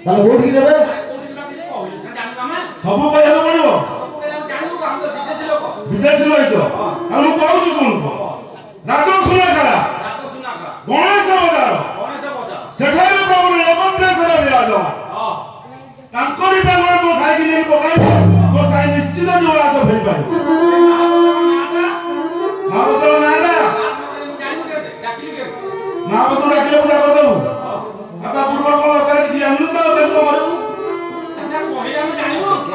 ତାହେଲେ କୋଉଠି ନେବେ ସବୁ କହିବାକୁ ପଡିବ ବିଦେଶୀ ରହିଛ ଆଉ ମୁଁ କହୁଛି ଶୁଣୁ ରାଜ ସୁନାଖରା ଗଣେଶ ବଜାର ସେଠାରେ ପ୍ରଭୁ ନୀଳକଣ୍ଠେଶ୍ୱର ବିରାଜମାନ ତାଙ୍କରି ପ୍ରାଙ୍ଗଣରେ ତୋ ସାଇକି ନେଇକି ପକାଇବ ତୋ ସାଇ ନିଶ୍ଚିତ ଜୀବନାଶ ଫେରିପାରିବ ମହାପାତ୍ର ନାଁଟା ମହାପାତ୍ର ଡାକିଲେ ପୂଜା କରିଦେବୁ ଆଉ ତା ପୂର୍ବରୁ କଣ ଦରକାର କିଛି ଜାଣିଲୁ ତ କେମିତି ତ ମରିବୁ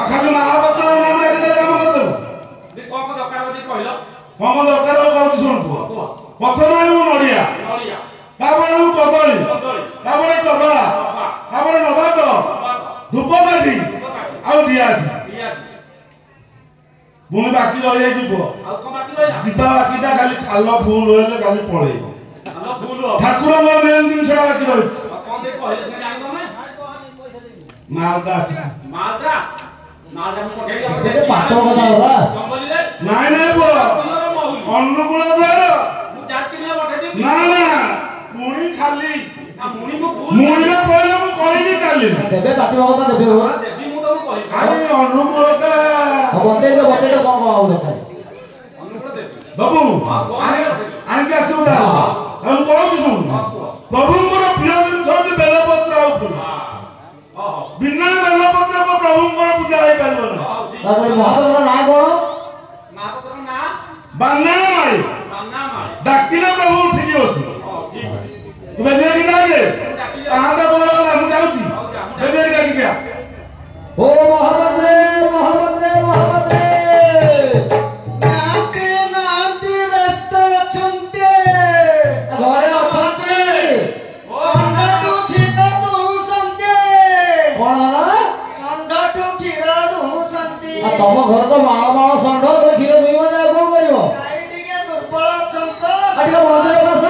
ଖାଲି ମହାପାତ୍ର ନାଁ ଡାକିଦେଲେ କାମ କରିଦେବୁ କଣ ଦରକାର କହୁଛି ଶୁଣୁ ପ୍ରଥମେ ଆଣିବୁ ନଡ଼ିଆ ତାପରେ ଆଣିବୁ କଦଳୀ ତାପରେ ଟବା ତାପରେ ନବାତ ଧୂପକାଠି ଆଉ ଡିଆସି ପୁଣି ବାକି ରହିଯାଇଛି ପୁଅ ଯିବା ବାକିଟା ଖାଲି ଖାଲ ଫୁଲ ହେଲେ ଖାଲି ପଳେଇବ ଠାକୁରଙ୍କର ମେନ୍ ଜିନିଷଟା ବାକି ରହିଛି ମାଲଦା ଆସିବ ନାଇଁ ନାଇଁ ପୁଅ ଅନୁକୂଳ ଦ୍ୱାର ନା ନା ପୁଣି ଖାଲି ମୁଣିରେ କହିଲେ ମୁଁ କହିନି ଚାଲିଲି ଦେବେ ପାଟିବ କଥା ଦେବେ ଖାଲି ଅନୁକୂଳଟା ବତେଇ କଣ ଆଉ ଦରକାର ବାବୁ ଆଣିକି ଆସିବୁ ତାହେଲେ ମୁଁ କହୁଛି ଶୁଣୁ ପ୍ରଭୁଙ୍କର ପ୍ରିୟ ଜିନିଷ ହଉଛି ବେଲପତ୍ର ଆଉ ଫୁଲ ବିନା ବେଲପତ୍ର ପ୍ରଭୁଙ୍କର ପୂଜା ହେଇପାରିବ ନା ମହାପାତ୍ର ନାଁ କଣ ବାନାମାଳି ଡାକିଲେ ପ୍ରଭୁ ଉଠିକି ବସିବ ତୁ ବେବିଆରି ଡାକେ ତାହାନ୍ତା ବଳ ହେଲା ମୁଁ ଯାଉଛି ବେବିଆରି ଡାକିକି ଆ ଓ ମହାପାତ୍ରେ ମହାପାତ୍ରେ ମହାପାତ୍ରେ ନାହାନ୍ତି ବ୍ୟସ୍ତ ଅଛନ୍ତି ଘରେ ଅଛନ୍ତି ଷଣ୍ଢଠୁ କ୍ଷୀର ଦୁହୁଛନ୍ତି କଣ ହେଲା ଷଣ୍ଢଠୁ କ୍ଷୀର ଦୁହୁଛନ୍ତି ତମ ଘରେ ତ ମାଳ ମାଳ ଷଣ୍ଢ ତମେ କ୍ଷୀର ପିଇବ ନା କଣ କରିବ ଟିକେ ଦୁର୍ବଳ ଅଛନ୍ତି ଟିକେ ମନ୍ଦିର ଆସ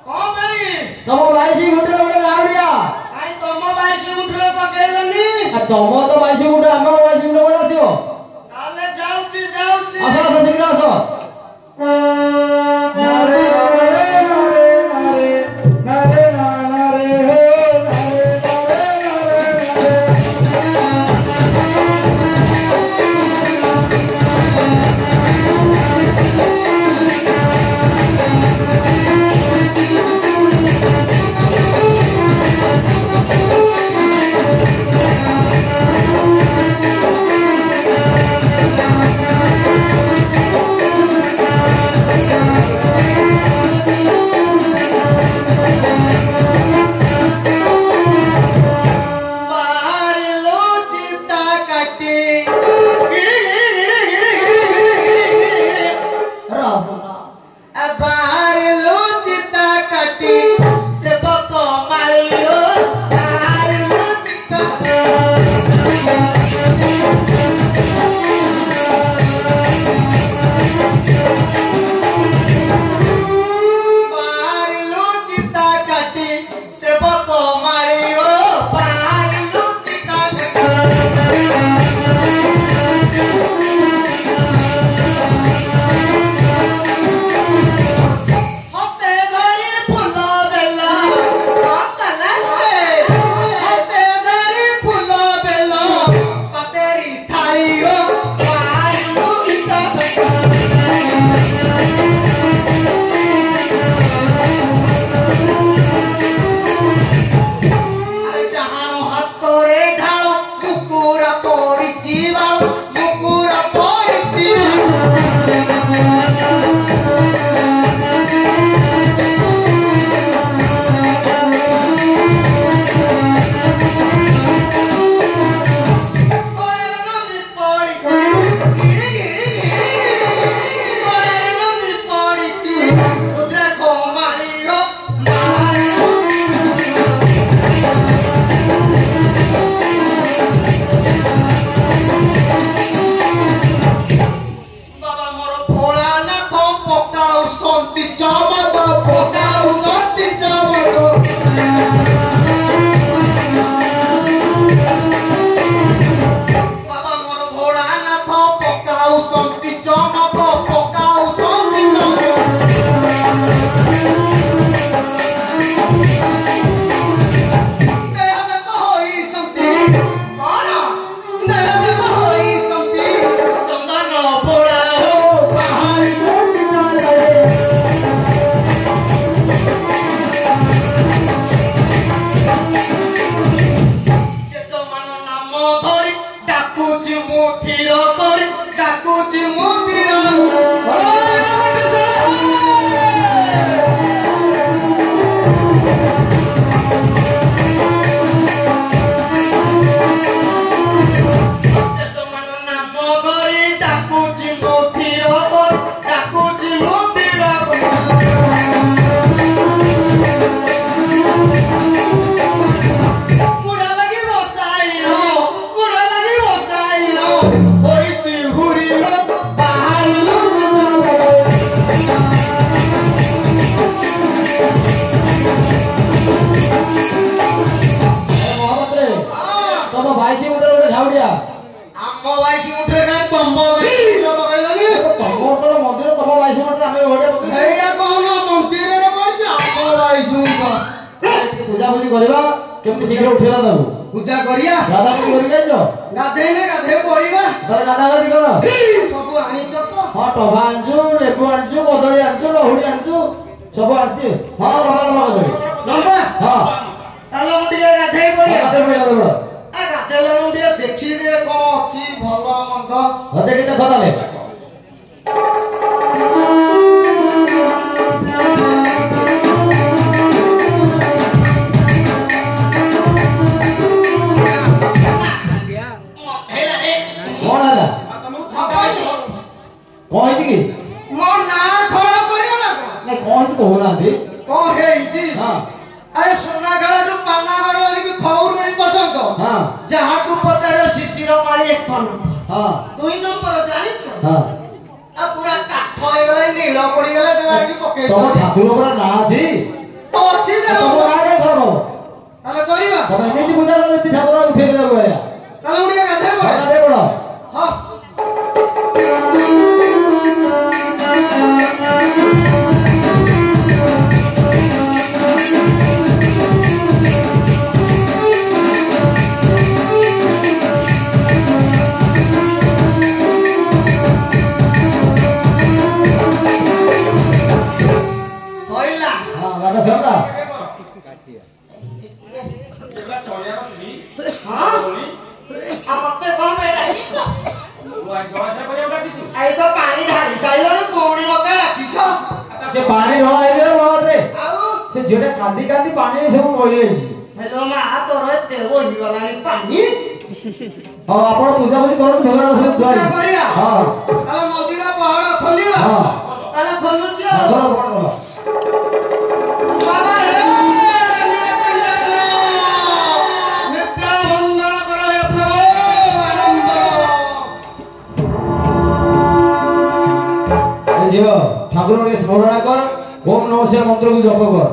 କଣ ପାଇଁ ତମ ବାଇଶି ଗୁଣ୍ଠରେ ଗୋଟେ ଗାଉଡିଆ କାଇଁ ତମ ବାଇଶି ଗୁଣ୍ଠରେ ପକେଇଲନି ତମ ତ ବାଇଶି ଗୁଣ୍ଠ ଆମ ବାଇଶି ଗୁଣ୍ଠ କୁଆଡେ ଆସିବ ତାହେଲେ ଯାଉଛି ଆସ ଆସ ଶୀଘ୍ର ଆସ ନାରେ ନାରେ ନାରେ ନାରେ ନାରେ ନାରେ କରିବା କେମିତି ଶୀଘ୍ର ଉଠେଇଲା ତାକୁ ପୂଜା କରିବା ଗାଧା କରି ଯାଇଛ ଗାଧେଇଲେ ଗାଧେଇ ପଡିବା ତାହେଲେ ଗାଧା ଗାଧି କର ସବୁ ଆଣିଛ ତ ହଁ ଟବା ଆଣିଛୁ ଲେମ୍ବୁ ଆଣିଛୁ କଦଳୀ ଆଣିଛୁ ଲହୁଡ଼ି ଆଣିଛୁ ସବୁ ଆଣିଛି ହଁ ଲମ୍ବା ଲମ୍ବା କଦଳୀ ଲମ୍ବା ହଁ ତାହେଲେ ମୁଁ ଟିକେ ଗାଧେଇ ପଡିବା ଗାଧେଇ ପଡ଼ିଲା ଦେବ ଗାଧେଇଲେ ମୁଁ ଟିକେ ଦେଖିଦିଏ କଣ ଅଛି ଭଲ ମନ୍ଦ ହଁ ଦେଖି ଦେଖ ତାହେଲେ କଣ ହେଲା କଣ ହେଇଛି କି ମୋ ନାଁ ଖରାପ କରିବ ନା କଣ ନାଇଁ କଣ ହେଇଛି କହୁନାହାନ୍ତି କଣ ହେଇଛି ହଁ ଆରେ ସୁନାଘାଟୁ ପାନାଗଡ଼ ଧରିକି ଖଉରୁଣି ପର୍ଯ୍ୟନ୍ତ ହଁ ଯାହାକୁ ପଚାରେ ଶିଶିର ମାଳି 1 ନମ୍ବର ହଁ 2 ନମ୍ବର ଜାଣିଛ ହଁ ଆଉ ପୁରା କାଠ ହେଇଗଲେ ନୀଳ ପଡିଗଲେ ଦେବାକି ପକେଇ ତମ ଠାକୁରଙ୍କର ନାଁ ଅଛି ଅଛି ଯେ ତମ ନାଁ କାଇଁ ଖରାପ ହବ ତାହେଲେ କରିବା ତମେ ଏମିତି ପୂଜା କର ଯେମିତି ଠାକୁର ଉଠେଇ ଦେବାକୁ ଆଜ୍ଞା ତାହେଲେ ମୁଁ ଟିକେ ଗାଧେଇ ପଡେ ଗାଧେଇ ପଡ଼ ହଁ ସଇଲା ହଁ ଗାଧା ସରିଲା ହଁ ଆଉ ମତେ କଣ ପାଇଁ ଡାକିଛ ଏଇ ତ ପାଣି ଢାଳି ସାଇଲଣି ପୁଣି ମତେ ଡାକିଛ ସେ ପାଣି ଢଳା ହେଇଗଲା ମହାତ୍ରେ ଆଉ ସେ ଝିଅଟା କାନ୍ଦି କାନ୍ଦି ପାଣିରେ ସବୁ ବହି ଯାଇଛି ହେଲୋ ମା ତୋର ଏତେ ବହିଗଲାଣି ପାଣି ହଁ ଆପଣ ପୂଜାପୂଜି କରନ୍ତୁ ଭଗବାନ ସବୁ ପୂଜା କରିବା ହଁ ତାହେଲେ ମନ୍ଦିର ପହଡ଼ ଖୋଲିବା ହଁ ତାହେଲେ ଖୋଲୁଛି ହଁ ଆଉ କର କର କର ବାବା ନିଦ୍ରା ବନ୍ଦନ କର ହେ ପ୍ରଭୁ ଆନନ୍ଦ ଏ ଝିଅ ଠାକୁରଙ୍କୁ ଟିକେ ସ୍ମରଣ କର ଓମ୍ ନମଃ ଶିବାୟ ମନ୍ତ୍ରକୁ ଜପ କର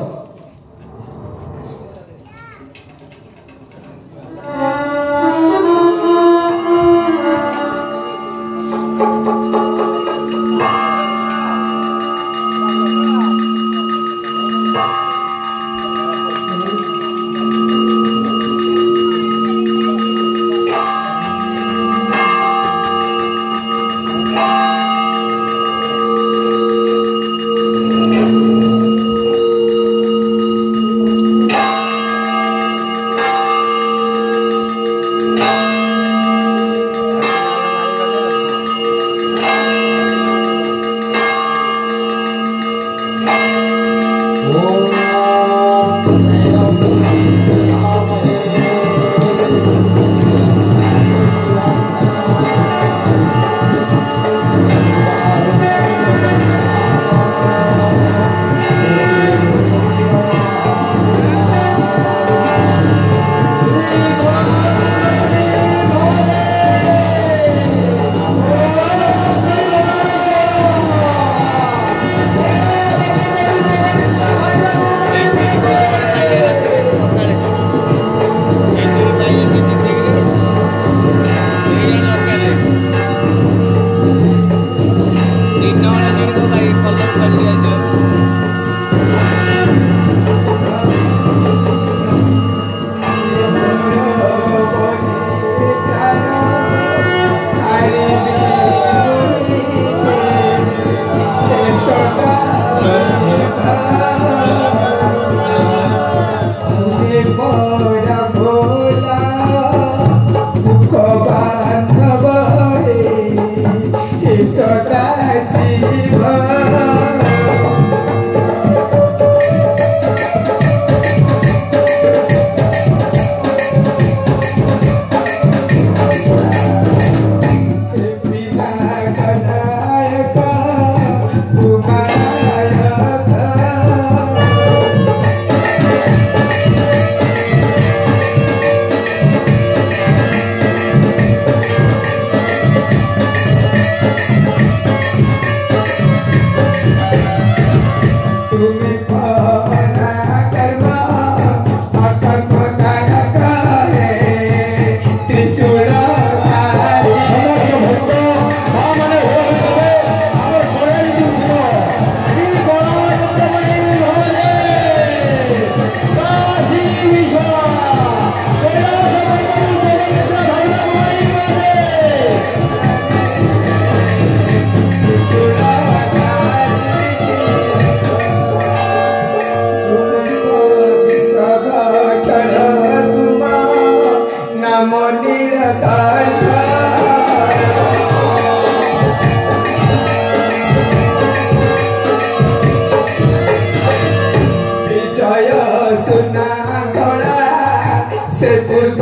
से पूर्व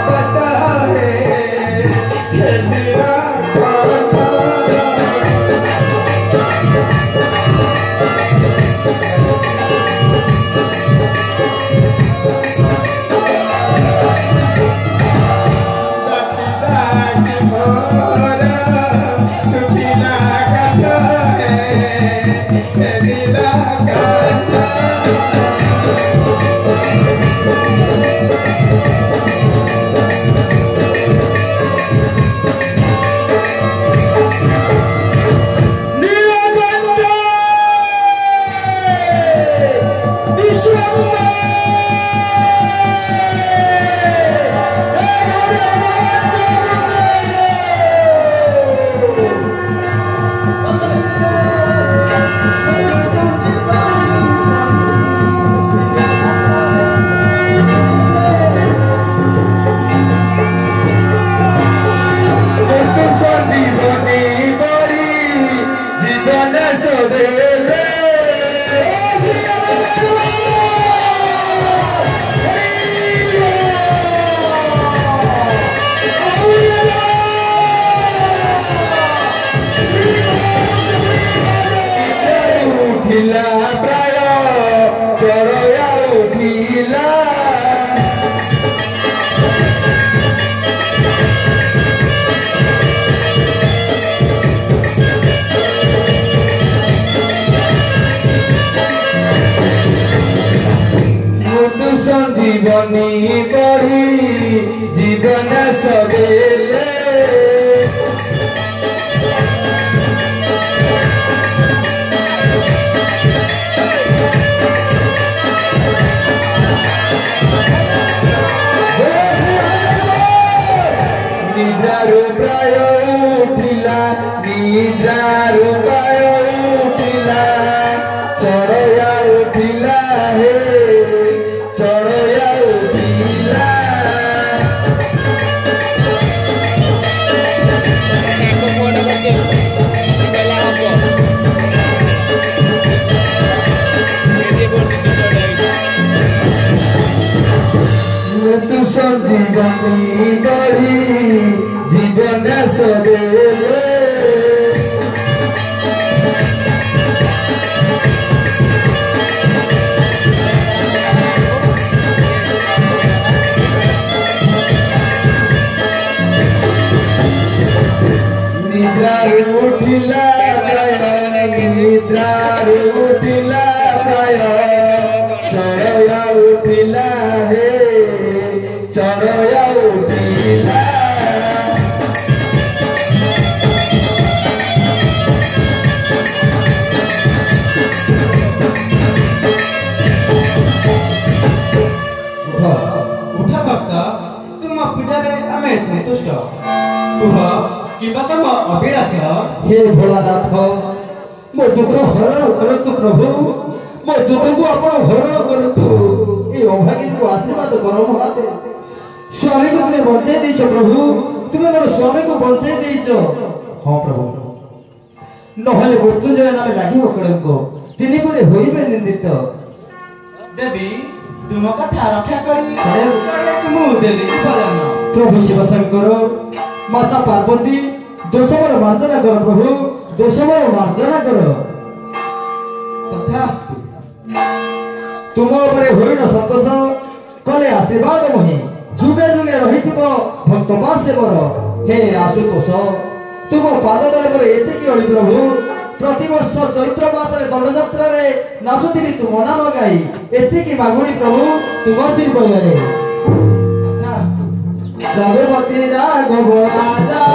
पटा है मेरा कांटा जीवनी बड़ी जीवन सदेले निद्रारू प्राय उठिला निद्रारू प्राय उठिला चढ़या उठिला हे चढ़या उठिला तू संजीवनी बड़ी जीवन सदेले निद्रारू उठिला निद्रारू उठिला चढ़या उठिला हे चढ़या उठिला उठा भक्त तुम पूजारे आमे संतुष्ट कुह किंबा तुम अभिलाष हे भोलानाथ मो दुख हरण करतु प्रभु मो दुख को आपण हरण करतु ए अभागी को आशीर्वाद करो महादेव स्वामी को तुम बंचाई देइछ प्रभु तुम मोर स्वामी को बंचाई देइछ हां प्रभु नहले मृत्युंजय नाम लागिव कड़को तिनी परे होइबे निंदित देवी तुम कथा रक्षा करी चढ़िया तुम देवी बलन प्रभु शिव शंकर माता पार्वती दोषमर मार्जना कर प्रभु दोषमर मार्जना कर तथास्तु तुम उपरे होइनो संतोष कले आशीर्वाद मोहि जुगे जुगे रहिथिबो भक्तपा सेवर हे आशुतोष तुम पाद तले पर एतिकी अळि प्रभु प्रतिवर्ष चैत्र मासरे दंडयात्रा रे नाचुथिबि तुम नाम गाई एतिकी मागुणी प्रभु तुम श्री पयरे तथास्तु रघुपति राघव राजा